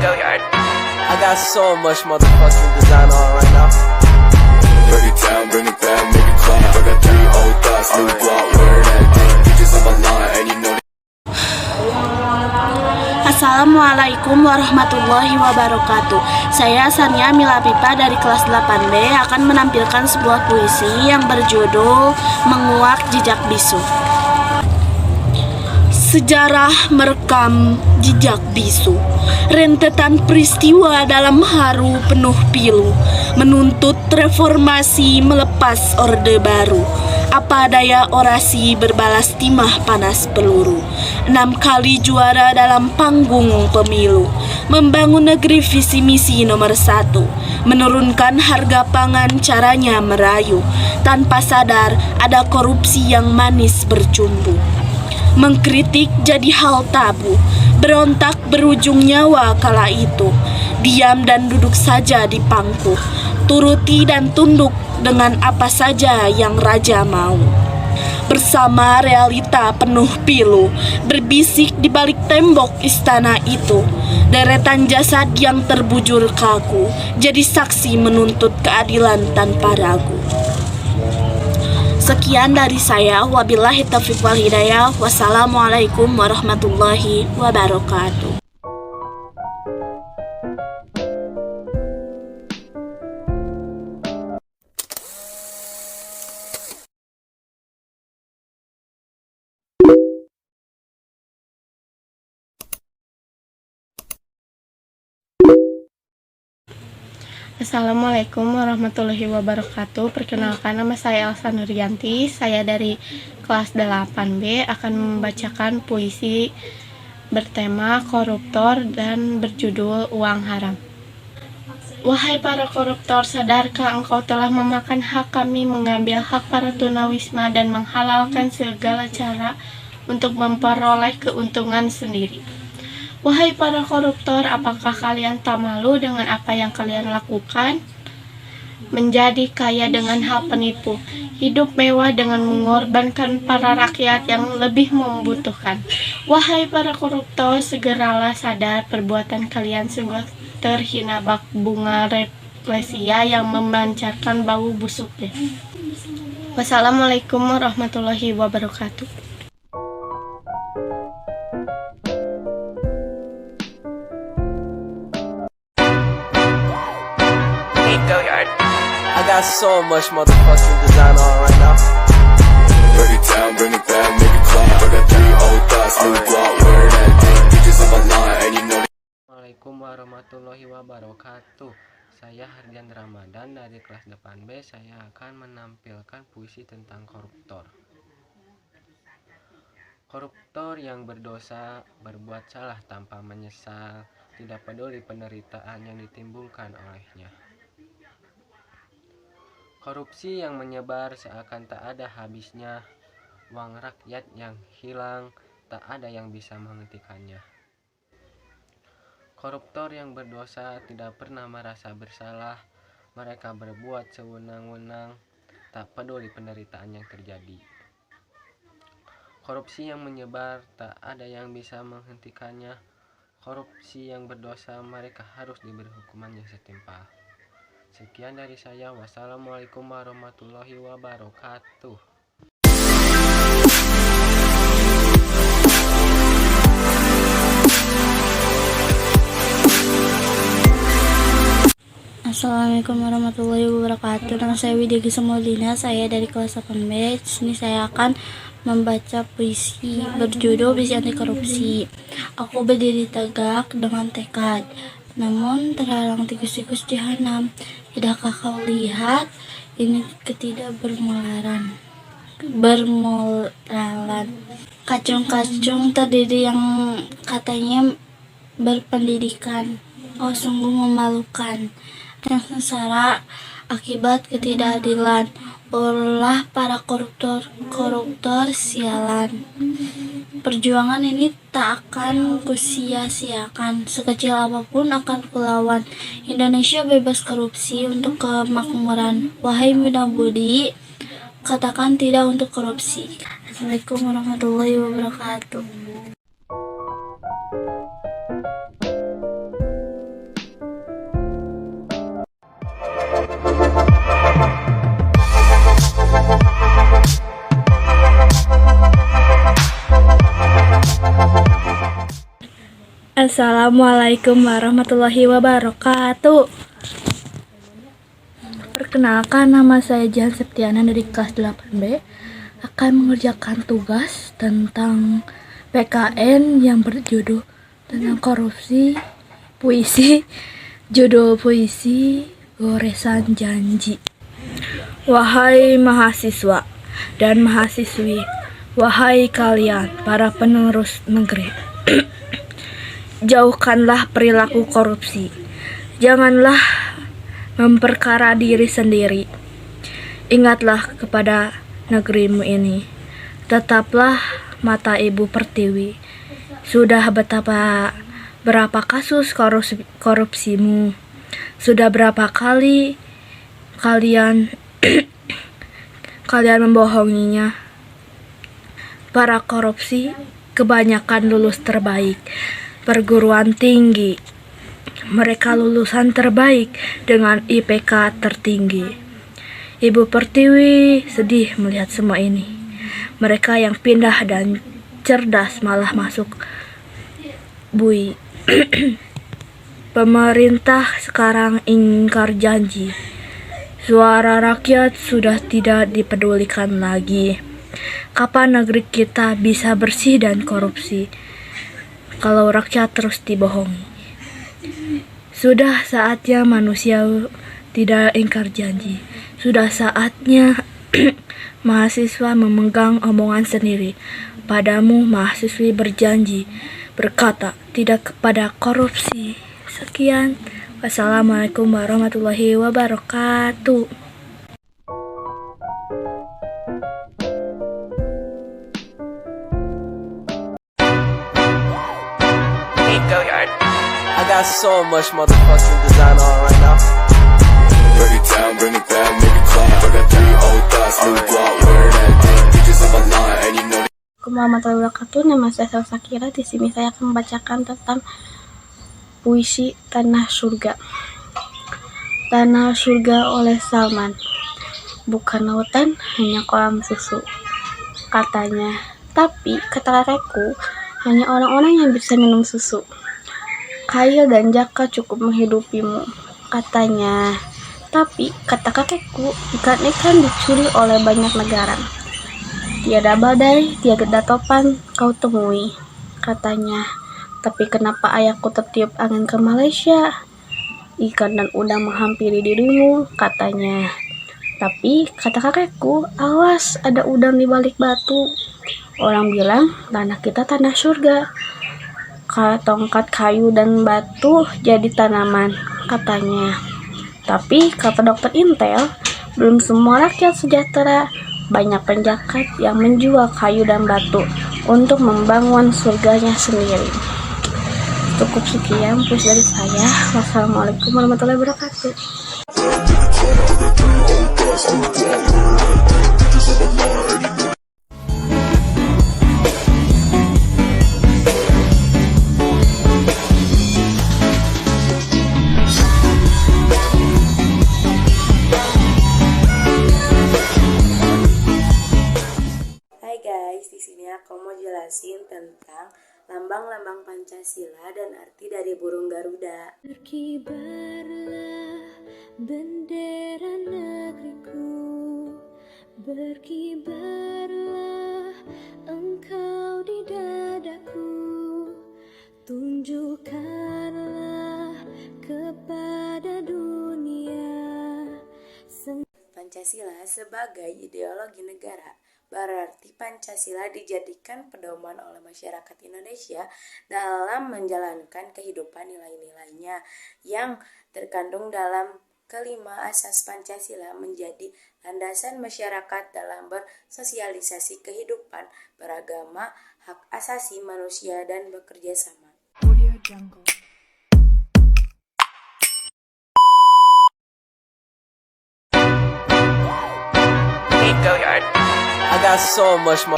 Go yard. I got so much motherfucking design on right now. Break it down, bring it back, make it clap. I got 3 old thoughts, new guap, word that thing. Bitches on my line, and you know Assalamualaikum warahmatullahi wabarakatuh. Saya Sania Milapipa dari kelas 8B akan menampilkan sebuah puisi yang berjudul Menguak Jejak Bisu. Sejarah merekam jejak bisu, rentetan peristiwa dalam haru penuh pilu, menuntut reformasi melepas orde baru. Apa daya orasi berbalas timah panas peluru, 6 kali juara dalam panggung pemilu, membangun negeri visi misi nomor 1, menurunkan harga pangan caranya merayu, tanpa sadar ada korupsi yang manis bercumbu. Mengkritik jadi hal tabu, berontak berujung nyawa kala itu, diam dan duduk saja di pangku, turuti dan tunduk dengan apa saja yang raja mau. Bersama realita penuh pilu, berbisik di balik tembok istana itu, deretan jasad yang terbujur kaku, jadi saksi menuntut keadilan tanpa ragu. Sekian dari saya, wabillahi taufiq wal hidayah. Wassalamualaikum warahmatullahi wabarakatuh. Assalamualaikum warahmatullahi wabarakatuh. Perkenalkan, nama saya Elsa Nuryanti. Saya dari kelas 8B akan membacakan puisi bertema koruptor dan berjudul Uang Haram. Wahai para koruptor, sadarkah engkau telah memakan hak kami, mengambil hak para tunawisma dan menghalalkan segala cara untuk memperoleh keuntungan sendiri? Wahai para koruptor, apakah kalian tak malu dengan apa yang kalian lakukan? Menjadi kaya dengan hal penipu, hidup mewah dengan mengorbankan para rakyat yang lebih membutuhkan. Wahai para koruptor, segeralah sadar perbuatan kalian sungguh terhina bak bunga replesia yang memancarkan bau busuknya. Wassalamualaikum warahmatullahi wabarakatuh. Go yard. I got so much motherfucking design on right now. break it down, bring it back, make it clap. I got 3 old thoughts, new guap, word that thing. Bitches on my line, and you know Assalamualaikum warahmatullahi wabarakatuh. Saya Hardian Ramadan dari kelas 8B. Saya akan menampilkan puisi tentang koruptor. Koruptor yang berdosa, berbuat salah tanpa menyesal, tidak peduli penderitaan yang ditimbulkan olehnya. Korupsi yang menyebar seakan tak ada habisnya, uang rakyat yang hilang, tak ada yang bisa menghentikannya. Koruptor yang berdosa tidak pernah merasa bersalah, mereka berbuat sewenang-wenang, tak peduli penderitaan yang terjadi. Korupsi yang menyebar, tak ada yang bisa menghentikannya. Korupsi yang berdosa, mereka harus diberi hukuman yang setimpal. Sekian dari saya, wassalamualaikum warahmatullahi wabarakatuh. Assalamualaikum warahmatullahi wabarakatuh. Nama saya Widya Gisamaulina, saya dari kelas 8B. Di sini saya akan membaca puisi berjudul Puisi Anti Korupsi. Aku berdiri tegak dengan tekad, namun terhalang tikus-tikus jahanam. Tidakkah kau lihat ini ketidakbermoralan? Kacung-kacung terdiri yang katanya berpendidikan. Oh, sungguh memalukan. Yang sengsara akibat ketidakadilan. Ulah para koruptor sialan. Perjuangan ini tak akan kusia-siakan, sekecil apapun akan kulawan. Indonesia bebas korupsi untuk kemakmuran. Wahai muda budi, katakan tidak untuk korupsi. Assalamualaikum warahmatullahi wabarakatuh. Assalamualaikum warahmatullahi wabarakatuh. Perkenalkan, nama saya Jan Septiana dari kelas 8B, akan mengerjakan tugas tentang PKN yang berjudul tentang korupsi, puisi, judul puisi Goresan Janji. Wahai mahasiswa dan mahasiswi, wahai kalian para penerus negeri, jauhkanlah perilaku korupsi. Janganlah memperkara diri sendiri. Ingatlah kepada negerimu ini. Tetaplah mata Ibu Pertiwi. Sudah berapa kasus korupsimu? Sudah berapa kali kalian membohonginya? Para korupsi kebanyakan lulus terbaik perguruan tinggi. Mereka lulusan terbaik dengan IPK tertinggi. Ibu Pertiwi sedih melihat semua ini. Mereka yang pindah dan cerdas malah masuk bui. Pemerintah sekarang ingkar janji. Suara rakyat sudah tidak dipedulikan lagi. Kapan negeri kita bisa bersih dan korupsi kalau rakyat terus dibohongi? Sudah saatnya manusia tidak ingkar janji. Sudah saatnya mahasiswa memegang omongan sendiri. Padamu mahasiswi berjanji, berkata tidak kepada korupsi. Sekian. Wassalamualaikum warahmatullahi wabarakatuh. I got so much motherfucking design on right now. Break it down, bring it back, make it clap. I got 3 old thoughts, new guap, where that thing. Bitches on my line, and you know. Assalamualaikum warahmatullahi wabarakatuh. Nama saya Salsa Kira. Di sini saya akan membacakan tentang puisi Tanah Surga. Tanah Surga oleh Salman. Bukan lautan, hanya kolam susu, katanya. Tapi kata kakekku, hanya orang-orang yang bisa minum susu. Kail dan jaka cukup menghidupimu, katanya. Tapi kata kakekku, ikan-ikan dicuri oleh banyak negara. Tiada badai, tiada topan kau temui, katanya. Tapi kenapa ayahku tertiup angin ke Malaysia? Ikan dan udang menghampiri dirimu, katanya. Tapi kata kakekku, awas ada udang di balik batu. Orang bilang tanah kita tanah surga. Tongkat kayu dan batu jadi tanaman, katanya. Tapi kata dokter Intel, belum semua rakyat sejahtera. Banyak penjahat yang menjual kayu dan batu untuk membangun surganya sendiri. Cukup sekian puisi dari saya. Wassalamualaikum warahmatullahi wabarakatuh. Di sini aku mau jelasin tentang lambang-lambang Pancasila dan arti dari burung Garuda. Berkibarlah bendera negeriku, berkibarlah engkau di dadaku, tunjukkanlah kepada dunia. Pancasila sebagai ideologi negara berarti Pancasila dijadikan pedoman oleh masyarakat Indonesia dalam menjalankan kehidupan nilai-nilainya yang terkandung dalam kelima asas Pancasila menjadi landasan masyarakat dalam bersosialisasi kehidupan beragama, hak asasi manusia, dan bekerja sama. I got so much more.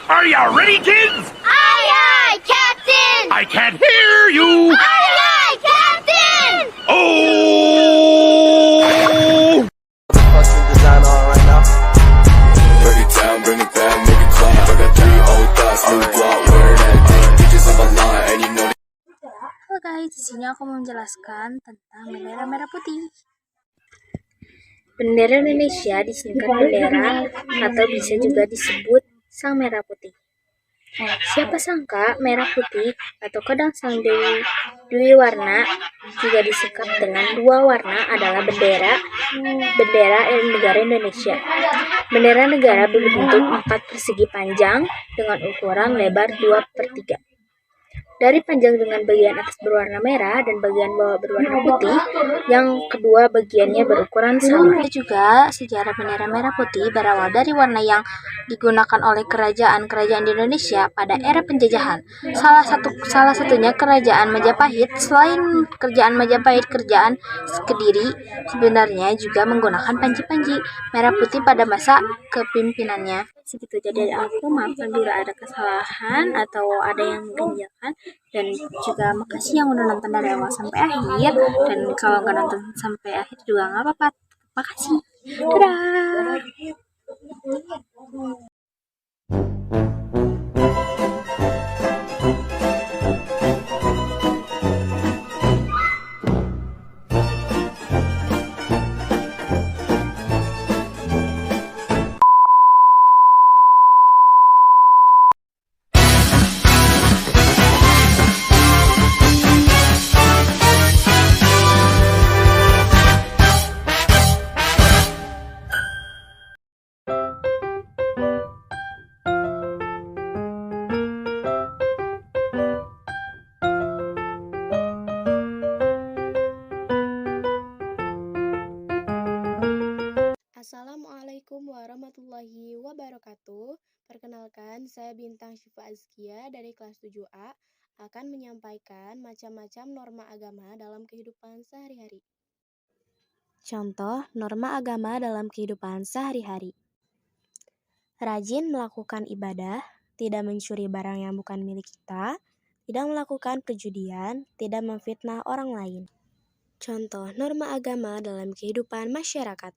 Are you ready, kids? Aye, aye, Captain! I can't hear you. Aye, aye, Captain! Oh! sini aku mau menjelaskan tentang bendera merah putih. Bendera Indonesia disingkat bendera atau bisa juga disebut sang merah putih. Siapa sangka merah putih atau kedang sang dewi warna juga disingkat dengan dua warna adalah bendera negara Indonesia. Bendera negara berbentuk 4 persegi panjang dengan ukuran lebar 2/3. Dari panjang dengan bagian atas berwarna merah dan bagian bawah berwarna putih, yang kedua bagiannya berukuran sama. Juga sejarah bendera merah putih berawal dari warna yang digunakan oleh kerajaan-kerajaan di Indonesia pada era penjajahan. Salah satunya kerajaan Majapahit. Selain kerajaan Majapahit, kerajaan Kediri sebenarnya juga menggunakan panji-panji merah putih pada masa kepimpinannya. Segitu jadi aku, maafkan bila ada kesalahan atau ada yang mengganjalkan, dan juga makasih yang udah nonton dari awal sampai akhir, dan kalau nggak nonton sampai akhir juga nggak apa-apa. Makasih. Dadah. Assalamualaikum warahmatullahi wabarakatuh. Perkenalkan, saya Bintang Syifa Azkia dari kelas 7A akan menyampaikan macam-macam norma agama dalam kehidupan sehari-hari. Contoh norma agama dalam kehidupan sehari-hari. Rajin melakukan ibadah, tidak mencuri barang yang bukan milik kita, tidak melakukan perjudian, tidak memfitnah orang lain. Contoh norma agama dalam kehidupan masyarakat.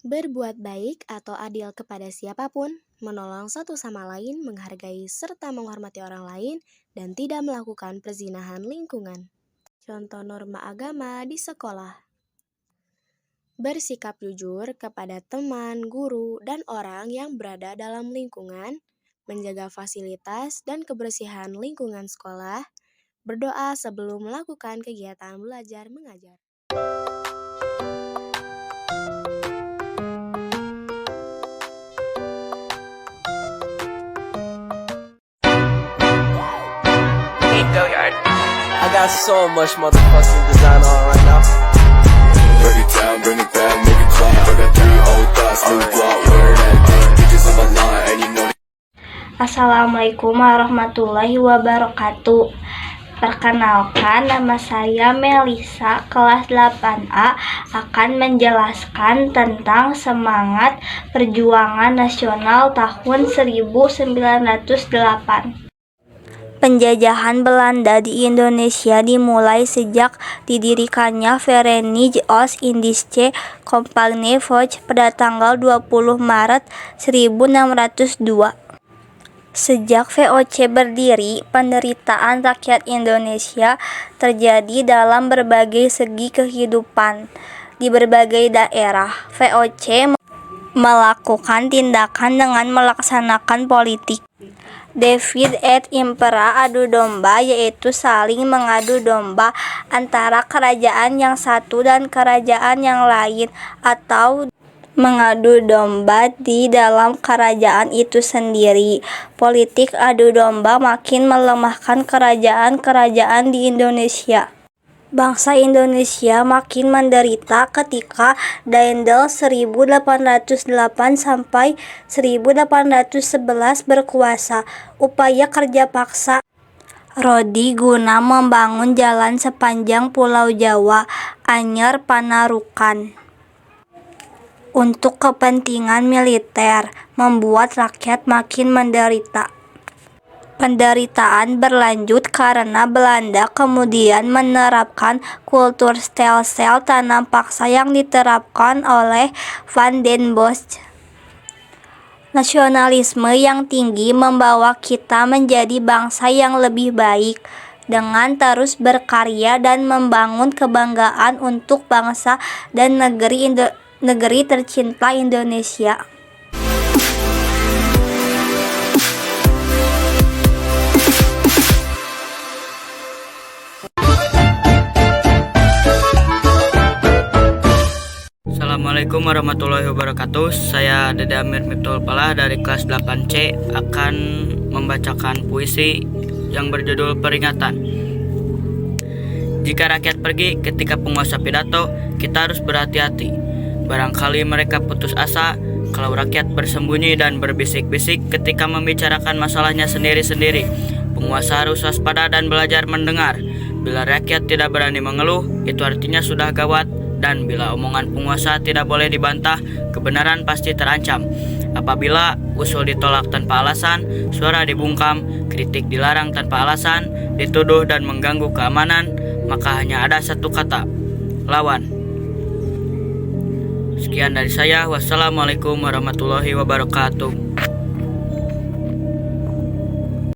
Berbuat baik atau adil kepada siapapun, menolong satu sama lain, menghargai serta menghormati orang lain, dan tidak melakukan perzinahan lingkungan. Contoh norma agama di sekolah. Bersikap jujur kepada teman, guru, dan orang yang berada dalam lingkungan, menjaga fasilitas dan kebersihan lingkungan sekolah, berdoa sebelum melakukan kegiatan belajar mengajar. I got so much motherfucking design on right now. Break it down, bring it back, make it clap. I got 3 old thoughts, new block, where that thing. Bitches on my line, and you know. Assalamualaikum warahmatullahi wabarakatuh. Perkenalkan, nama saya Melisa, kelas 8A, akan menjelaskan tentang semangat perjuangan nasional tahun 1908. Penjajahan Belanda di Indonesia dimulai sejak didirikannya Verenigde Oost-Indische Compagnie Vocht pada tanggal 20 Maret 1602. Sejak VOC berdiri, penderitaan rakyat Indonesia terjadi dalam berbagai segi kehidupan. Di berbagai daerah, VOC melakukan tindakan dengan melaksanakan politik Divide et Impera, adu domba, yaitu saling mengadu domba antara kerajaan yang satu dan kerajaan yang lain, atau mengadu domba di dalam kerajaan itu sendiri. Politik adu domba makin melemahkan kerajaan-kerajaan di Indonesia. Bangsa Indonesia makin menderita ketika Daendel 1808 sampai 1811 berkuasa. Upaya kerja paksa Rodi guna membangun jalan sepanjang Pulau Jawa, Anyer Panarukan, untuk kepentingan militer, membuat rakyat makin menderita. Penderitaan berlanjut karena Belanda kemudian menerapkan kultur stelsel tanam paksa yang diterapkan oleh Van den Bosch. Nasionalisme yang tinggi membawa kita menjadi bangsa yang lebih baik. dengan terus berkarya dan membangun kebanggaan untuk bangsa dan negeri tercinta Indonesia. Assalamualaikum warahmatullahi wabarakatuh. Saya Dede Amir Miftahul Falah dari kelas 8C akan membacakan puisi yang berjudul Peringatan. Jika rakyat pergi ketika penguasa pidato, kita harus berhati-hati. Barangkali mereka putus asa kalau rakyat bersembunyi dan berbisik-bisik ketika membicarakan masalahnya sendiri-sendiri. Penguasa harus waspada dan belajar mendengar. Bila rakyat tidak berani mengeluh, itu artinya sudah gawat. Dan bila omongan penguasa tidak boleh dibantah, kebenaran pasti terancam. Apabila usul ditolak tanpa alasan, suara dibungkam, kritik dilarang tanpa alasan, dituduh dan mengganggu keamanan, maka hanya ada satu kata, lawan. Sekian dari saya. Wassalamualaikum warahmatullahi wabarakatuh.